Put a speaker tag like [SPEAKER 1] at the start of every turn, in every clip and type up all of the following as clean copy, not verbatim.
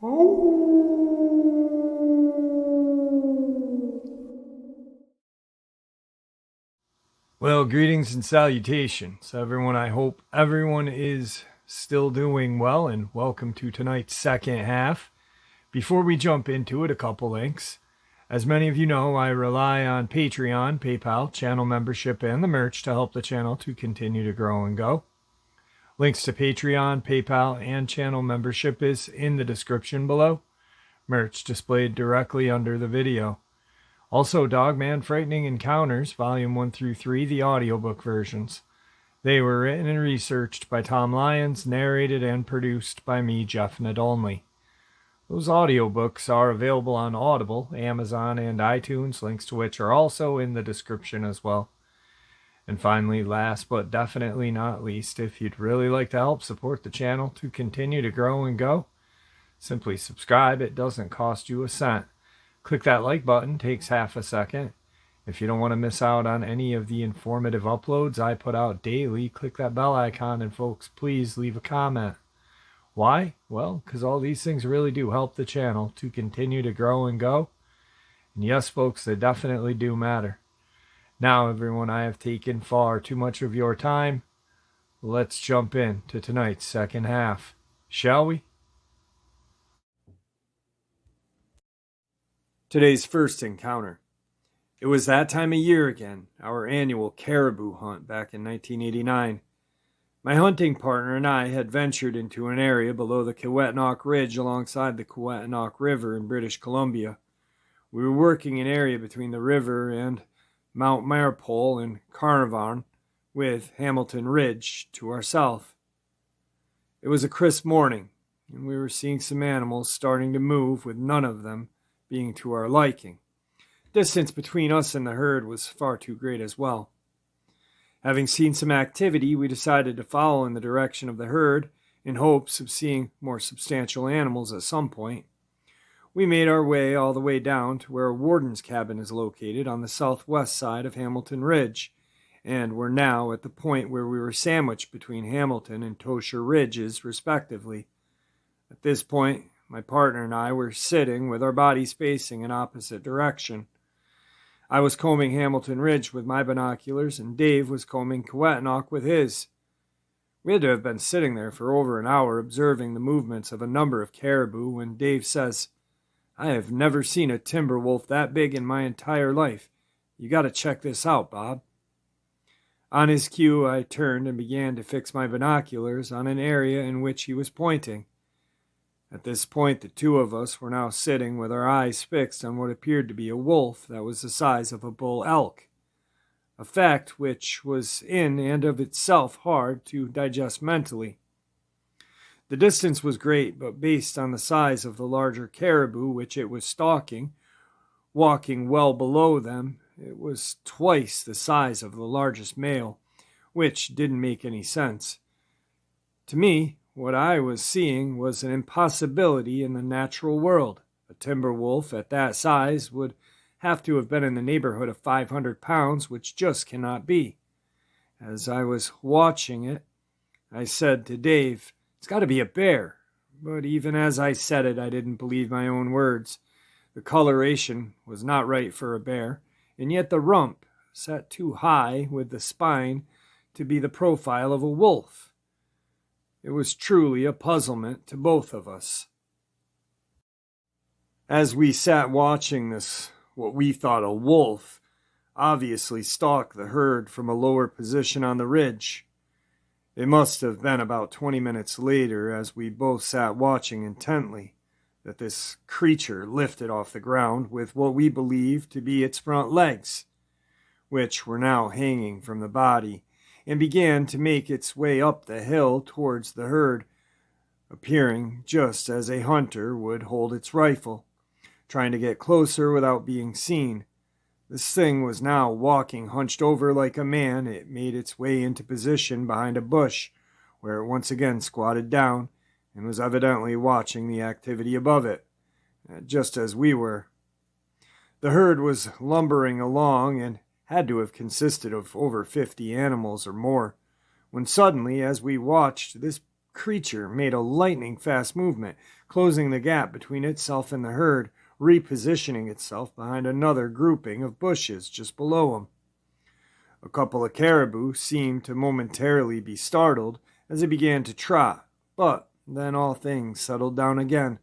[SPEAKER 1] Well, greetings and salutations, everyone. I hope everyone is still doing well, and welcome to tonight's second half. Before we jump into it, a couple links. As many of you know, I rely on Patreon, PayPal, channel membership, and the merch to help the channel to continue to grow and go. Links to Patreon, PayPal, and channel membership is in the description below. Merch displayed directly under the video. Also, Dogman Frightening Encounters, Volume 1 through 3, the audiobook versions. They were written and researched by Tom Lyons, narrated and produced by me, Jeff Nadolny. Those audiobooks are available on Audible, Amazon, and iTunes, links to which are also in the description as well. And finally, last but definitely not least, if you'd really like to help support the channel to continue to grow and go, simply subscribe. It doesn't cost you a cent. Click that like button, takes half a second. If you don't want to miss out on any of the informative uploads I put out daily, click that bell icon, and folks, please leave a comment. Why? Well, because all these things really do help the channel to continue to grow and go. And yes, folks, they definitely do matter. Now, everyone, I have taken far too much of your time. Let's jump in to tonight's second half, shall we? Today's first encounter. It was that time of year again, our annual caribou hunt back in 1989. My hunting partner and I had ventured into an area below the Kewetinock Ridge alongside the Kewetinock River in British Columbia. We were working an area between the river and Mount Marpole in Carnarvon, with Hamilton Ridge to our south. It was a crisp morning, and we were seeing some animals starting to move, with none of them being to our liking. Distance between us and the herd was far too great as well. Having seen some activity, we decided to follow in the direction of the herd in hopes of seeing more substantial animals at some point. We made our way all the way down to where a warden's cabin is located on the southwest side of Hamilton Ridge, and were now at the point where we were sandwiched between Hamilton and Tosher Ridges, respectively. At this point, my partner and I were sitting with our bodies facing in opposite direction. I was combing Hamilton Ridge with my binoculars, and Dave was combing Kewetinock with his. We had to have been sitting there for over an hour observing the movements of a number of caribou when Dave says, "I have never seen a timber wolf that big in my entire life. You got to check this out, Bob." On his cue, I turned and began to fix my binoculars on an area in which he was pointing. At this point, the two of us were now sitting with our eyes fixed on what appeared to be a wolf that was the size of a bull elk, a fact which was in and of itself hard to digest mentally. The distance was great, but based on the size of the larger caribou which it was stalking, walking well below them, it was twice the size of the largest male, which didn't make any sense. To me, what I was seeing was an impossibility in the natural world. A timber wolf at that size would have to have been in the neighborhood of 500 pounds, which just cannot be. As I was watching it, I said to Dave, "It's got to be a bear." But even as I said it, I didn't believe my own words. The coloration was not right for a bear, and yet the rump set too high with the spine to be the profile of a wolf. It was truly a puzzlement to both of us. As we sat watching this, what we thought a wolf, obviously stalk the herd from a lower position on the ridge. It must have been about 20 minutes later, as we both sat watching intently, that this creature lifted off the ground with what we believed to be its front legs, which were now hanging from the body, and began to make its way up the hill towards the herd, appearing just as a hunter would hold its rifle, trying to get closer without being seen. This thing was now walking hunched over like a man. It made its way into position behind a bush, where it once again squatted down, and was evidently watching the activity above it, just as we were. The herd was lumbering along, and had to have consisted of over 50 animals or more, when suddenly, as we watched, this creature made a lightning-fast movement, closing the gap between itself and the herd, repositioning itself behind another grouping of bushes just below him. A couple of caribou seemed to momentarily be startled as it began to trot, but then all things settled down again.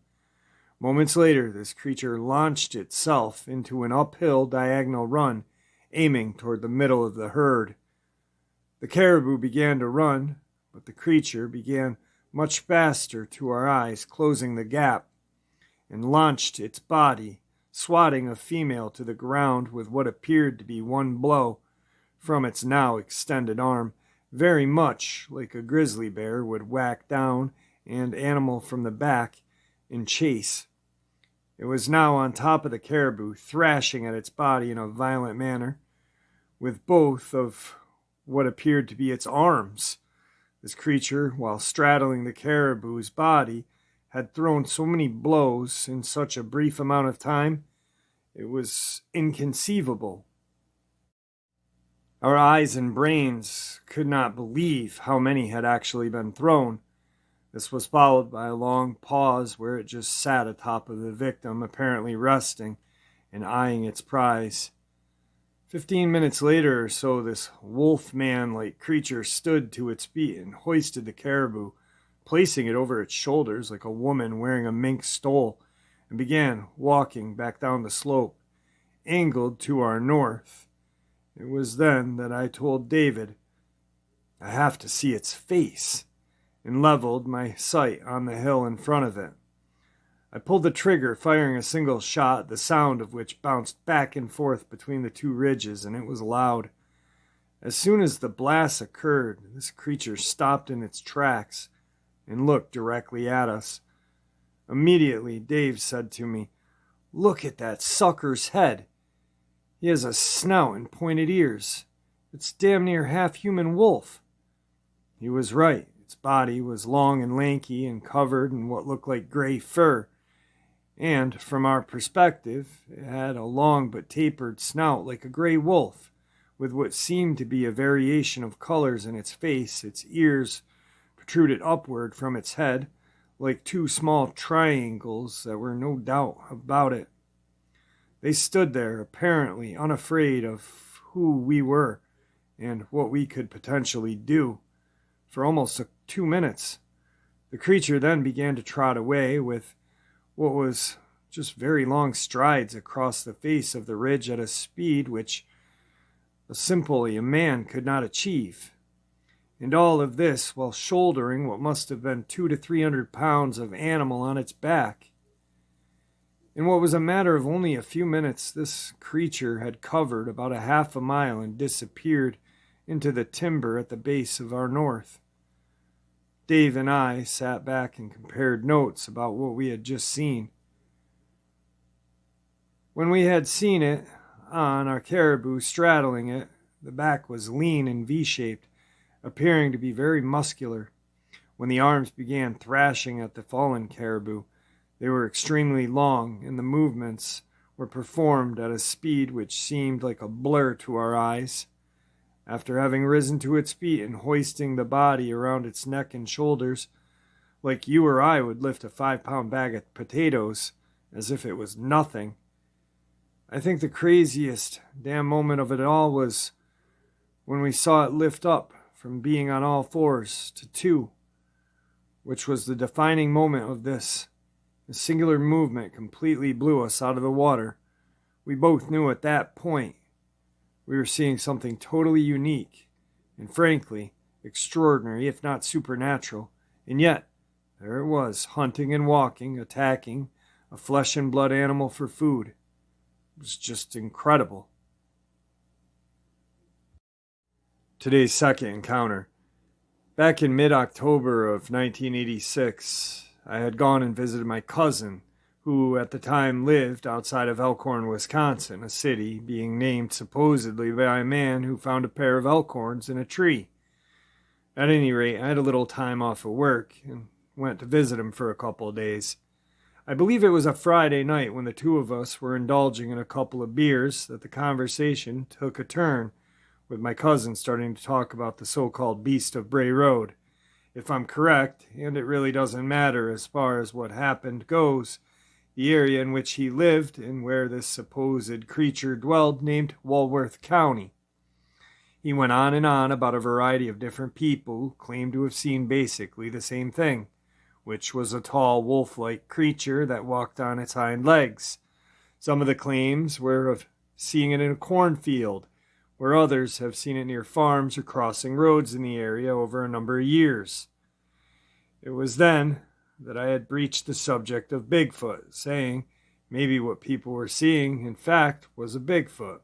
[SPEAKER 1] Moments later, this creature launched itself into an uphill diagonal run, aiming toward the middle of the herd. The caribou began to run, but the creature began much faster to our eyes, closing the gap, and launched its body, swatting a female to the ground with what appeared to be one blow from its now extended arm, very much like a grizzly bear would whack down an animal from the back in chase. It was now on top of the caribou, thrashing at its body in a violent manner, with both of what appeared to be its arms. This creature, while straddling the caribou's body, had thrown so many blows in such a brief amount of time, it was inconceivable. Our eyes and brains could not believe how many had actually been thrown. This was followed by a long pause where it just sat atop of the victim, apparently resting and eyeing its prize. 15 minutes later or so, this wolf-man-like creature stood to its feet and hoisted the caribou, placing it over its shoulders like a woman wearing a mink stole, and began walking back down the slope, angled to our north. It was then that I told David, "I have to see its face," and leveled my sight on the hill in front of it. I pulled the trigger, firing a single shot, the sound of which bounced back and forth between the two ridges, and it was loud. As soon as the blast occurred, this creature stopped in its tracks and looked directly at us. Immediately, Dave said to me, "Look at that sucker's head. He has a snout and pointed ears. It's damn near half-human wolf." He was right. Its body was long and lanky and covered in what looked like gray fur, and, from our perspective, it had a long but tapered snout like a gray wolf, with what seemed to be a variation of colors in its face. Its ears protruded upward from its head, like two small triangles that were no doubt about it. They stood there, apparently unafraid of who we were and what we could potentially do, for almost 2 minutes. The creature then began to trot away with what was just very long strides across the face of the ridge at a speed which simply a man could not achieve. And all of this while shouldering what must have been 200 to 300 pounds of animal on its back. In what was a matter of only a few minutes, this creature had covered about a half a mile and disappeared into the timber at the base of our north. Dave and I sat back and compared notes about what we had just seen. When we had seen it on our caribou straddling it, the back was lean and V-shaped, appearing to be very muscular. When the arms began thrashing at the fallen caribou, they were extremely long, and the movements were performed at a speed which seemed like a blur to our eyes. After having risen to its feet and hoisting the body around its neck and shoulders, like you or I would lift a 5-pound bag of potatoes, as if it was nothing, I think the craziest damn moment of it all was when we saw it lift up from being on all fours to 2, which was the defining moment of this. The singular movement completely blew us out of the water. We both knew at that point we were seeing something totally unique and, frankly, extraordinary, if not supernatural. And yet, there it was, hunting and walking, attacking a flesh and blood animal for food. It was just incredible. Today's second encounter. Back in mid-October of 1986, I had gone and visited my cousin, who at the time lived outside of Elkhorn, Wisconsin, a city being named supposedly by a man who found a pair of elkhorns in a tree. At any rate, I had a little time off of work and went to visit him for a couple of days. I believe it was a Friday night when the two of us were indulging in a couple of beers that the conversation took a turn, with my cousin starting to talk about the so-called beast of Bray Road. If I'm correct, and it really doesn't matter as far as what happened goes, the area in which he lived and where this supposed creature dwelled named Walworth County. He went on and on about a variety of different people who claimed to have seen basically the same thing, which was a tall wolf-like creature that walked on its hind legs. Some of the claims were of seeing it in a cornfield, where others have seen it near farms or crossing roads in the area over a number of years. It was then that I had breached the subject of Bigfoot, saying maybe what people were seeing, in fact, was a Bigfoot.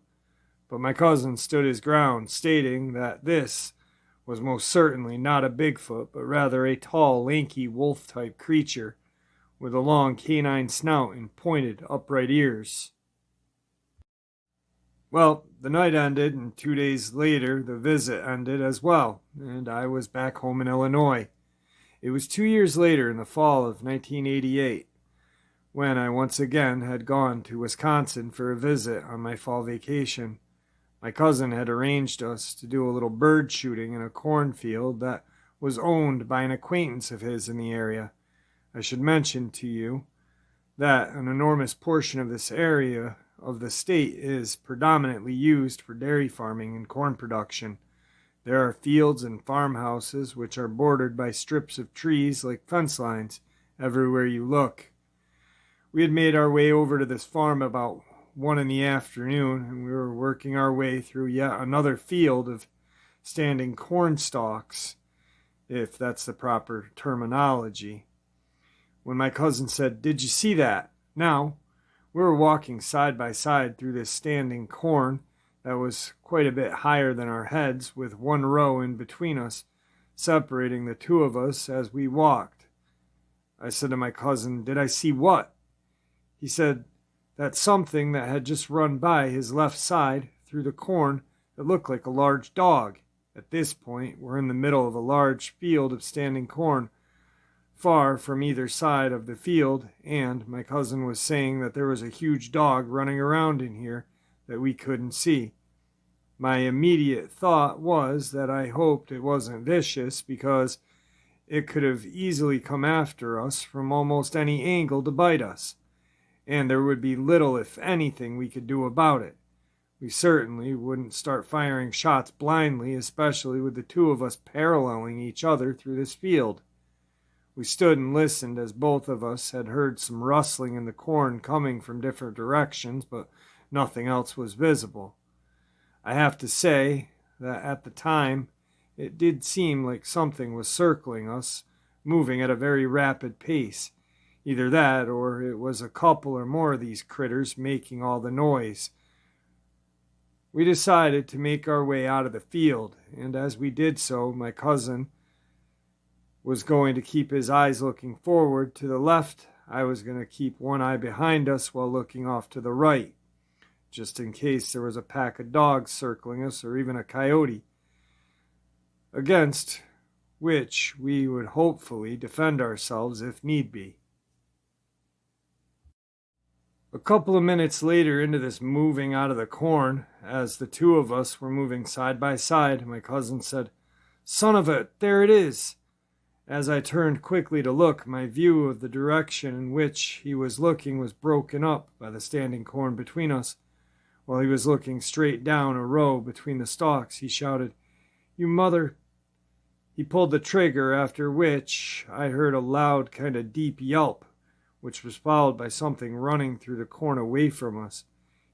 [SPEAKER 1] But my cousin stood his ground, stating that this was most certainly not a Bigfoot, but rather a tall, lanky, wolf-type creature with a long canine snout and pointed, upright ears. Well, the night ended, and 2 days later the visit ended as well, and I was back home in Illinois. It was 2 years later, in the fall of 1988, when I once again had gone to Wisconsin for a visit on my fall vacation. My cousin had arranged us to do a little bird shooting in a cornfield that was owned by an acquaintance of his in the area. I should mention to you that an enormous portion of this area of the state is predominantly used for dairy farming and corn production. There are fields and farmhouses which are bordered by strips of trees like fence lines everywhere you look. We had made our way over to this farm about 1 in the afternoon, and we were working our way through yet another field of standing corn stalks, if that's the proper terminology, when my cousin said, "Did you see that?" Now, we were walking side by side through this standing corn that was quite a bit higher than our heads, with one row in between us, separating the two of us as we walked. I said to my cousin, "Did I see what?" He said that something that had just run by his left side through the corn that looked like a large dog. At this point, we're in the middle of a large field of standing corn, far from either side of the field, and my cousin was saying that there was a huge dog running around in here that we couldn't see. My immediate thought was that I hoped it wasn't vicious, because it could have easily come after us from almost any angle to bite us, and there would be little, if anything, we could do about it. We certainly wouldn't start firing shots blindly, especially with the two of us paralleling each other through this field. We stood and listened, as both of us had heard some rustling in the corn coming from different directions, but nothing else was visible. I have to say that at the time it did seem like something was circling us, moving at a very rapid pace. Either that, or it was a couple or more of these critters making all the noise. We decided to make our way out of the field, and as we did so, my cousin was going to keep his eyes looking forward to the left. I was going to keep one eye behind us while looking off to the right, just in case there was a pack of dogs circling us, or even a coyote, against which we would hopefully defend ourselves if need be. A couple of minutes later into this moving out of the corn, as the two of us were moving side by side, my cousin said, "Son of a, there it is!" As I turned quickly to look, my view of the direction in which he was looking was broken up by the standing corn between us. While he was looking straight down a row between the stalks, he shouted, "You mother!" He pulled the trigger, after which I heard a loud kind of deep yelp, which was followed by something running through the corn away from us.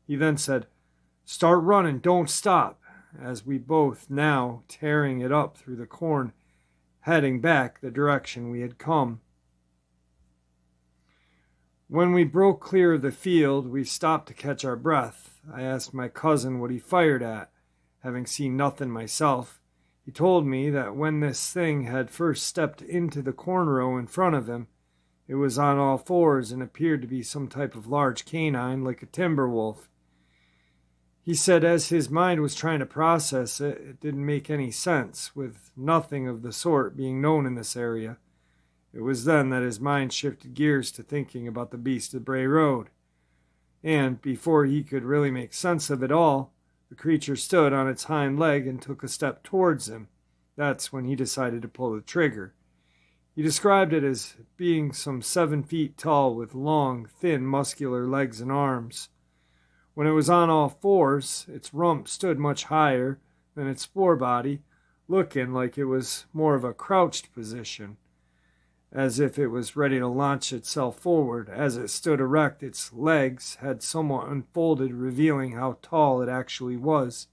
[SPEAKER 1] He then said, "Start running, don't stop," as we both now tearing it up through the corn, heading back the direction we had come. When we broke clear of the field, we stopped to catch our breath. I asked my cousin what he fired at, having seen nothing myself. He told me that when this thing had first stepped into the corn row in front of him, it was on all fours and appeared to be some type of large canine, like a timber wolf. He said as his mind was trying to process it, it didn't make any sense, with nothing of the sort being known in this area. It was then that his mind shifted gears to thinking about the beast of Bray Road. And before he could really make sense of it all, the creature stood on its hind leg and took a step towards him. That's when he decided to pull the trigger. He described it as being some 7 feet tall with long, thin, muscular legs and arms. When it was on all fours, its rump stood much higher than its forebody, looking like it was more of a crouched position, as if it was ready to launch itself forward. As it stood erect, its legs had somewhat unfolded, revealing how tall it actually was.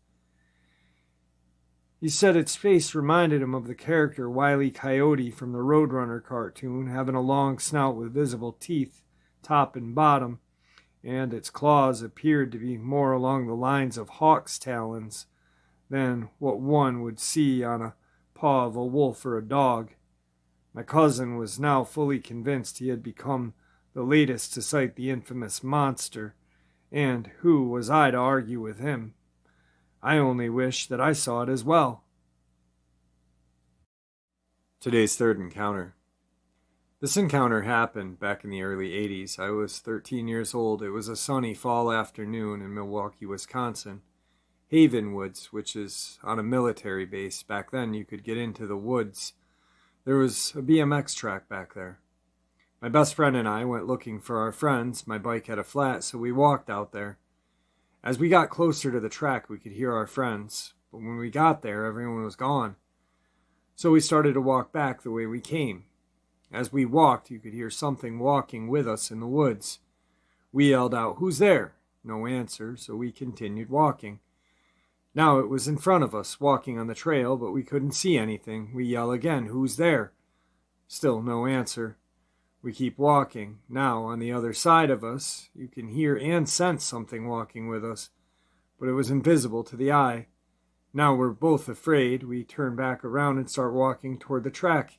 [SPEAKER 1] He said its face reminded him of the character Wile E. Coyote from the Roadrunner cartoon, having a long snout with visible teeth, top and bottom, and its claws appeared to be more along the lines of hawk's talons than what one would see on a paw of a wolf or a dog. My cousin was now fully convinced he had become the latest to sight the infamous monster, and who was I to argue with him? I only wish that I saw it as well. Today's third encounter. This encounter happened back in the early 80s. I was 13 years old. It was a sunny fall afternoon in Milwaukee, Wisconsin. Haven Woods, which is on a military base. Back then you could get into the woods. There was a BMX track back there. My best friend and I went looking for our friends. My bike had a flat, so we walked out there. As we got closer to the track, we could hear our friends, but when we got there, everyone was gone. So we started to walk back the way we came. As we walked, you could hear something walking with us in the woods. We yelled out, "Who's there?" No answer, so we continued walking. Now it was in front of us, walking on the trail, but we couldn't see anything. We yell again, "Who's there?" Still no answer. We keep walking. Now, on the other side of us, you can hear and sense something walking with us, but it was invisible to the eye. Now we're both afraid. We turn back around and start walking toward the track.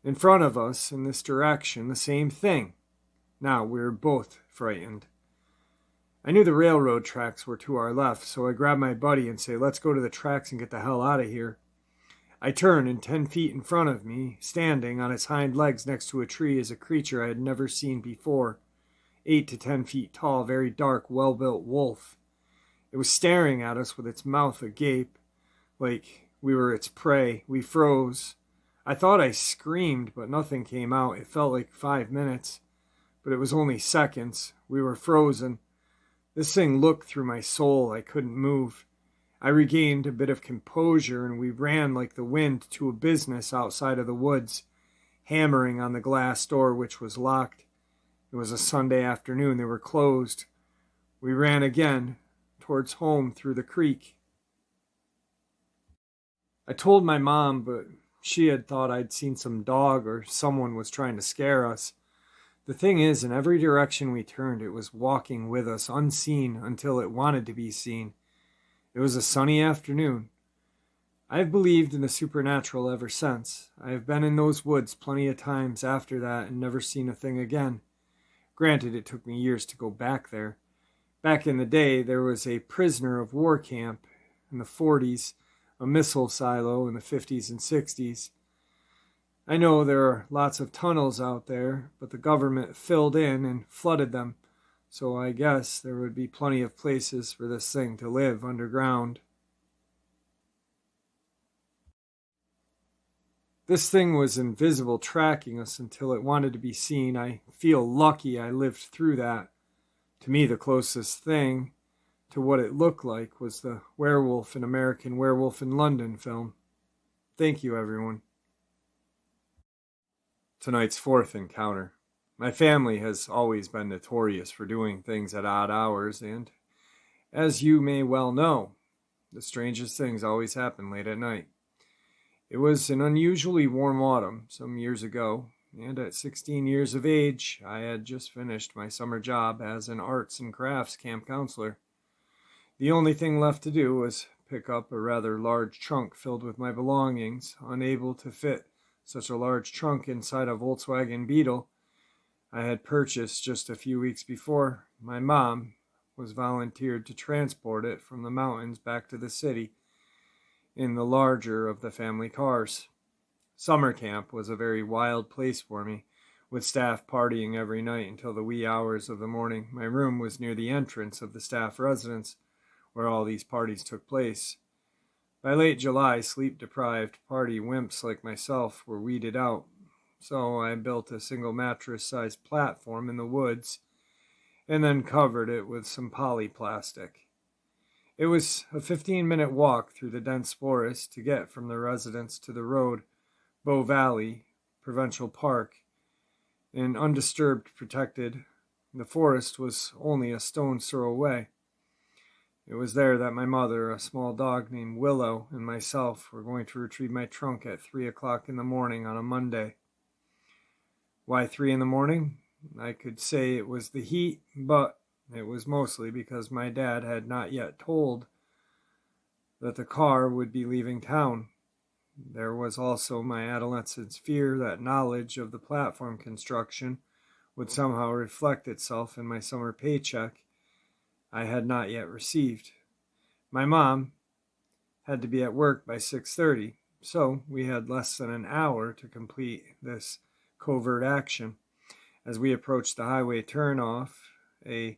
[SPEAKER 1] In front of us, in this direction, the same thing. Now we're both frightened. I knew the railroad tracks were to our left, so I grabbed my buddy and say, "Let's go to the tracks and get the hell out of here." I turn, and 10 feet in front of me, standing on its hind legs next to a tree, is a creature I had never seen before. 8 to 10 feet tall, very dark, well-built wolf. It was staring at us with its mouth agape, like we were its prey. We froze. I thought I screamed, but nothing came out. It felt like 5 minutes, but it was only seconds. We were frozen. This thing looked through my soul. I couldn't move. I regained a bit of composure, and we ran like the wind to a business outside of the woods, hammering on the glass door, which was locked. It was a Sunday afternoon. They were closed. We ran again towards home through the creek. I told my mom, but she had thought I'd seen some dog or someone was trying to scare us. The thing is, in every direction we turned, it was walking with us, unseen until it wanted to be seen. It was a sunny afternoon. I have believed in the supernatural ever since. I have been in those woods plenty of times after that and never seen a thing again. Granted, it took me years to go back there. Back in the day, there was a prisoner of war camp in the 40s, a missile silo in the 50s and 60s. I know there are lots of tunnels out there, but the government filled in and flooded them. So I guess there would be plenty of places for this thing to live underground. This thing was invisible, tracking us until it wanted to be seen. I feel lucky I lived through that. To me, the closest thing to what it looked like was the werewolf in American Werewolf in London film. Thank you, everyone. Tonight's fourth encounter. My family has always been notorious for doing things at odd hours, and, as you may well know, the strangest things always happen late at night. It was an unusually warm autumn some years ago, and at 16 years of age, I had just finished my summer job as an arts and crafts camp counselor. The only thing left to do was pick up a rather large trunk filled with my belongings. Unable to fit such a large trunk inside a Volkswagen Beetle I had purchased just a few weeks before, my mom was volunteered to transport it from the mountains back to the city in the larger of the family cars. Summer camp was a very wild place for me, with staff partying every night until the wee hours of the morning. My room was near the entrance of the staff residence, where all these parties took place. By late July, sleep-deprived party wimps like myself were weeded out. so I built a single mattress-sized platform in the woods and then covered it with some polyplastic. It was a 15-minute walk through the dense forest to get from the residence to the road, Bow Valley Provincial Park, and undisturbed, protected. The forest was only a stone's throw away. It was there that my mother, a small dog named Willow, and myself were going to retrieve my trunk at 3 o'clock in the morning on a Monday. Why 3 in the morning? I could say it was the heat, but it was mostly because my dad had not yet told that the car would be leaving town. There was also my adolescent's fear that knowledge of the platform construction would somehow reflect itself in my summer paycheck I had not yet received. My mom had to be at work by 6:30, so we had less than an hour to complete this covert action. As we approached the highway turnoff, a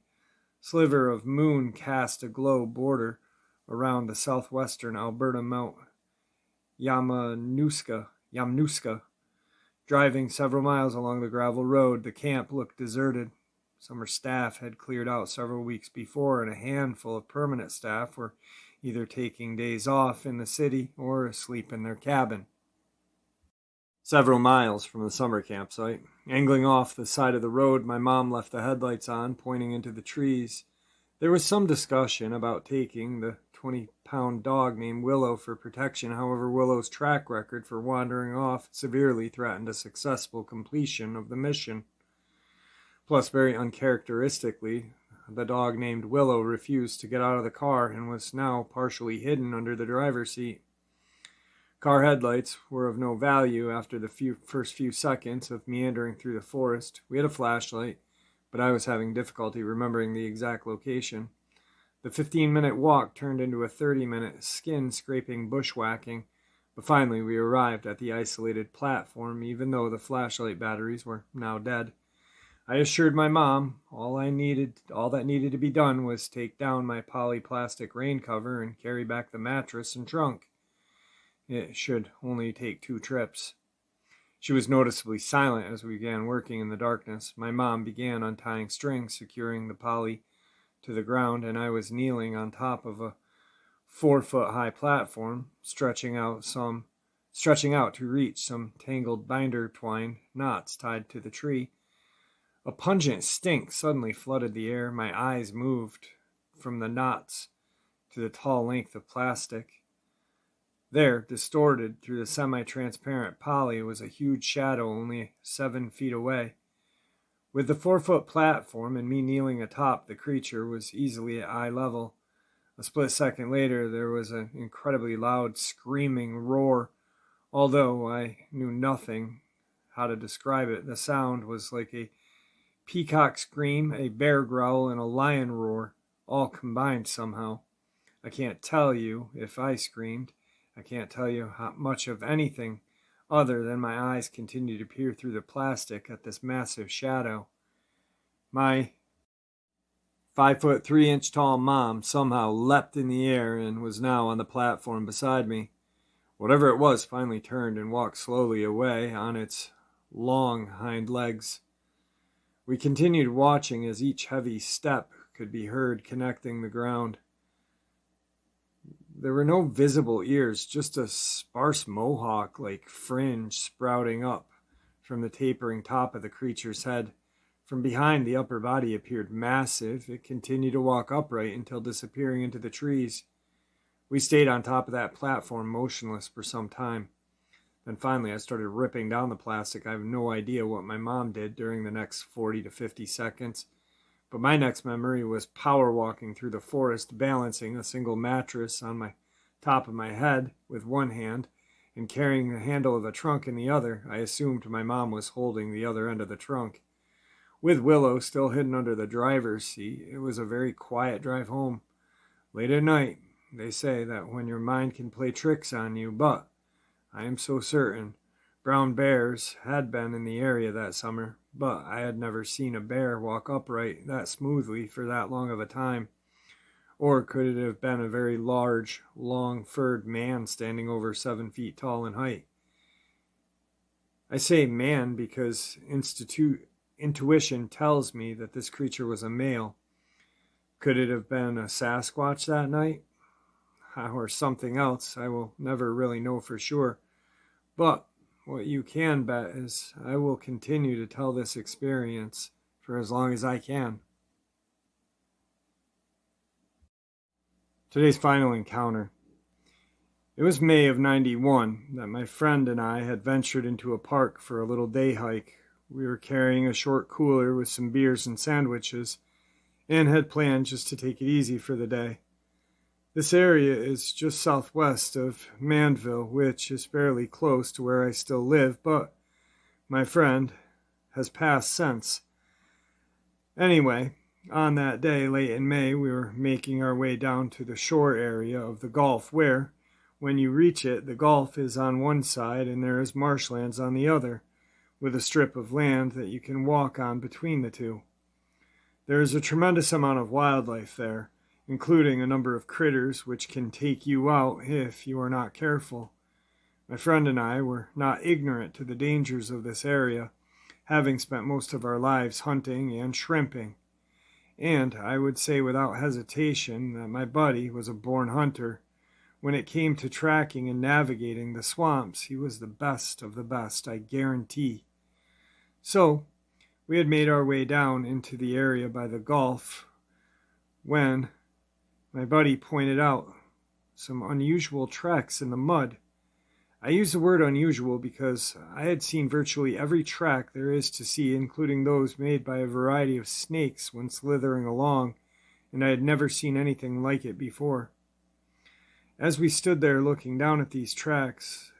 [SPEAKER 1] sliver of moon cast a glow border around the southwestern Alberta Mount Yamnuska. Driving several miles along the gravel road, the camp looked deserted. Summer staff had cleared out several weeks before, and a handful of permanent staff were either taking days off in the city or asleep in their cabin. Several miles from the summer campsite, angling off the side of the road, my mom left the headlights on, pointing into the trees. There was some discussion about taking the 20-pound dog named Willow for protection. However, Willow's track record for wandering off severely threatened a successful completion of the mission. Plus, very uncharacteristically, the dog named Willow refused to get out of the car and was now partially hidden under the driver's seat. Car headlights were of no value after the first few seconds of meandering through the forest. We had a flashlight, but I was having difficulty remembering the exact location. The 15-minute walk turned into a 30-minute skin-scraping bushwhacking, but finally we arrived at the isolated platform, even though the flashlight batteries were now dead. I assured my mom all that needed to be done was take down my polyplastic rain cover and carry back the mattress and trunk. It should only take 2 trips. She was noticeably silent as we began working in the darkness. My mom began untying strings, securing the poly to the ground, and I was kneeling on top of a 4-foot-high platform, stretching out to reach some tangled binder twine knots tied to the tree. A pungent stink suddenly flooded the air. My eyes moved from the knots to the tall length of plastic. There, distorted through the semi-transparent poly, was a huge shadow only 7 feet away. With the 4-foot platform and me kneeling atop, the creature was easily at eye level. A split second later, there was an incredibly loud screaming roar. Although I knew nothing how to describe it, the sound was like a peacock scream, a bear growl, and a lion roar, all combined somehow. I can't tell you if I screamed. I can't tell you how much of anything other than my eyes continued to peer through the plastic at this massive shadow. My 5'3" tall mom somehow leapt in the air and was now on the platform beside me. Whatever it was finally turned and walked slowly away on its long hind legs. We continued watching as each heavy step could be heard connecting the ground. There were no visible ears, just a sparse mohawk-like fringe sprouting up from the tapering top of the creature's head. From behind, the upper body appeared massive. It continued to walk upright until disappearing into the trees. We stayed on top of that platform motionless for some time. Then finally I started ripping down the plastic. I have no idea what my mom did during the next 40 to 50 seconds. But my next memory was power walking through the forest, balancing a single mattress on my top of my head with one hand and carrying the handle of the trunk in the other. I assumed my mom was holding the other end of the trunk. With Willow still hidden under the driver's seat, it was a very quiet drive home. Late at night, they say that when your mind can play tricks on you, but I am so certain brown bears had been in the area that summer, but I had never seen a bear walk upright that smoothly for that long of a time. Or could it have been a very large, long-furred man standing over 7 feet tall in height? I say man because intuition tells me that this creature was a male. Could it have been a Sasquatch that night? Or something else? I will never really know for sure. But what you can bet is I will continue to tell this experience for as long as I can. Today's final encounter. It was May of '91 that my friend and I had ventured into a park for a little day hike. We were carrying a short cooler with some beers and sandwiches and had planned just to take it easy for the day. This area is just southwest of Manville, which is fairly close to where I still live, but my friend has passed since. Anyway, on that day, late in May, we were making our way down to the shore area of the Gulf where, when you reach it, the Gulf is on one side and there is marshlands on the other, with a strip of land that you can walk on between the two. There is a tremendous amount of wildlife there, including a number of critters which can take you out if you are not careful. My friend and I were not ignorant to the dangers of this area, having spent most of our lives hunting and shrimping. And I would say without hesitation that my buddy was a born hunter. When it came to tracking and navigating the swamps, he was the best of the best, I guarantee. So, we had made our way down into the area by the Gulf when my buddy pointed out some unusual tracks in the mud. I use the word unusual because I had seen virtually every track there is to see, including those made by a variety of snakes when slithering along, and I had never seen anything like it before. As we stood there looking down at these tracks,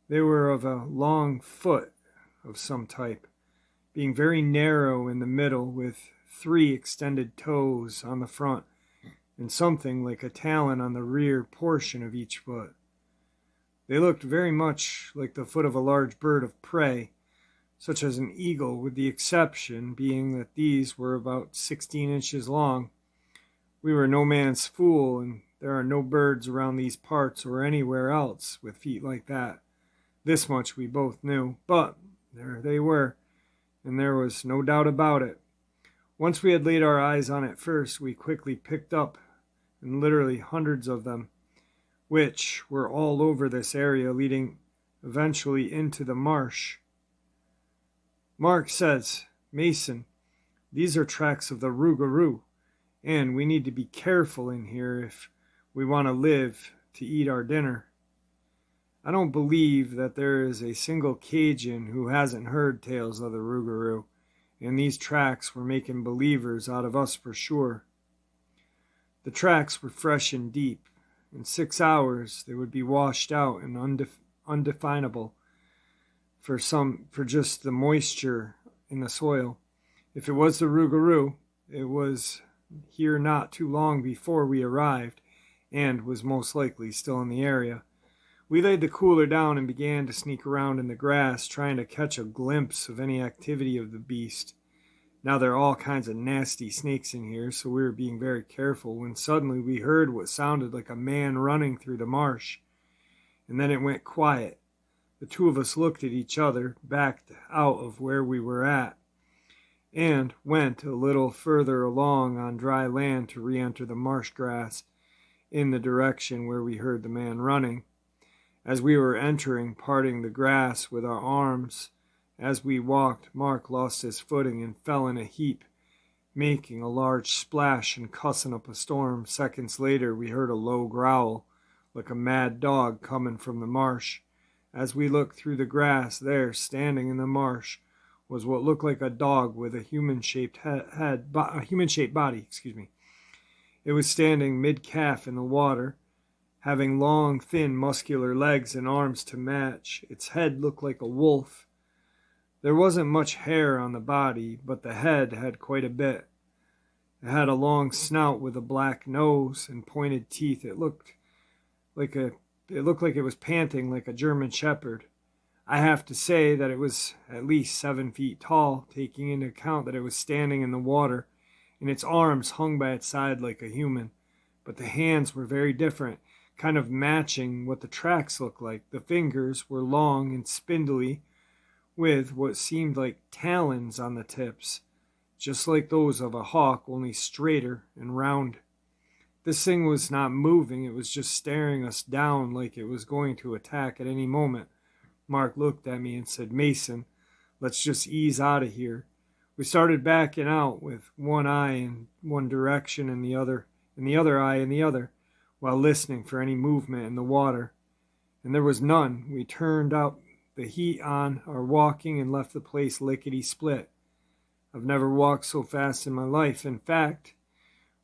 [SPEAKER 1] they were of a long foot of some type, being very narrow in the middle with 3 extended toes on the front and something like a talon on the rear portion of each foot. They looked very much like the foot of a large bird of prey, such as an eagle, with the exception being that these were about 16 inches long. We were no man's fool, and there are no birds around these parts or anywhere else with feet like that. This much we both knew, but there they were, and there was no doubt about it. Once we had laid our eyes on it first, we quickly picked up, and literally hundreds of them, which were all over this area, leading eventually into the marsh. Mark says, "Mason, these are tracks of the Rougarou, and we need to be careful in here if we want to live to eat our dinner." I don't believe that there is a single Cajun who hasn't heard tales of the Rougarou, and these tracks were making believers out of us for sure. The tracks were fresh and deep. In 6 hours, they would be washed out and undefinable for just the moisture in the soil. If it was the Rougarou, it was here not too long before we arrived, and was most likely still in the area. We laid the cooler down and began to sneak around in the grass, trying to catch a glimpse of any activity of the beast. Now there are all kinds of nasty snakes in here, so we were being very careful when suddenly we heard what sounded like a man running through the marsh. And then it went quiet. The two of us looked at each other, backed out of where we were at, and went a little further along on dry land to re-enter the marsh grass in the direction where we heard the man running. As we were entering, parting the grass with our arms, as we walked, Mark lost his footing and fell in a heap, making a large splash and cussing up a storm. Seconds later, we heard a low growl, like a mad dog coming from the marsh. As we looked through the grass, there, standing in the marsh, was what looked like a dog with a human-shaped body. It was standing mid-calf in the water, having long, thin, muscular legs and arms to match. Its head looked like a wolf. There wasn't much hair on the body, but the head had quite a bit. It had a long snout with a black nose and pointed teeth. It looked like it was panting like a German shepherd. I have to say that it was at least 7 feet tall, taking into account that it was standing in the water, and its arms hung by its side like a human. But the hands were very different, kind of matching what the tracks looked like. The fingers were long and spindly, with what seemed like talons on the tips, just like those of a hawk, only straighter and round. This thing was not moving, it was just staring us down like it was going to attack at any moment. Mark looked at me and said, "Mason, let's just ease out of here." We started backing out with one eye in one direction and the other eye in the other, while listening for any movement in the water. And there was none. We turned up the heat on our walking and left the place lickety-split. I've never walked so fast in my life. In fact,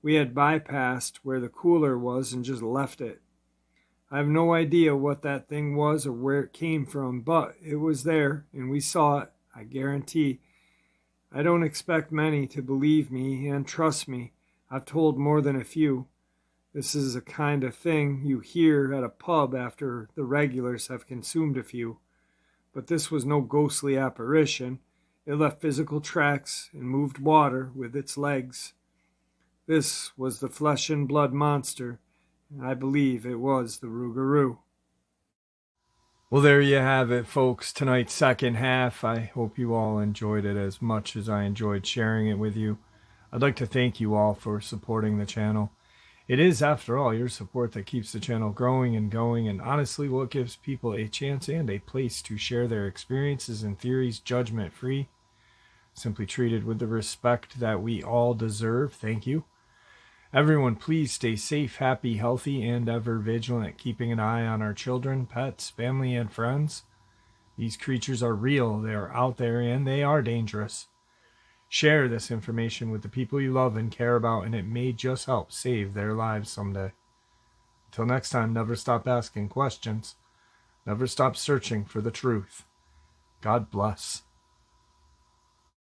[SPEAKER 1] we had bypassed where the cooler was and just left it. I have no idea what that thing was or where it came from, but it was there, and we saw it, I guarantee. I don't expect many to believe me, and trust me, I've told more than a few. This is the kind of thing you hear at a pub after the regulars have consumed a few. But this was no ghostly apparition. It left physical tracks and moved water with its legs. This was the flesh and blood monster, and I believe it was the Rougarou. Well, there you have it, folks. Tonight's second half. I hope you all enjoyed it as much as I enjoyed sharing it with you. I'd like to thank you all for supporting the channel. It is, after all, your support that keeps the channel growing and going, and honestly what gives people a chance and a place to share their experiences and theories judgment-free, simply treated with the respect that we all deserve. Thank you. Everyone, please stay safe, happy, healthy, and ever vigilant, keeping an eye on our children, pets, family, and friends. These creatures are real, they are out there, and they are dangerous. Share this information with the people you love and care about, and it may just help save their lives someday. Until next time, never stop asking questions. Never stop searching for the truth. God bless.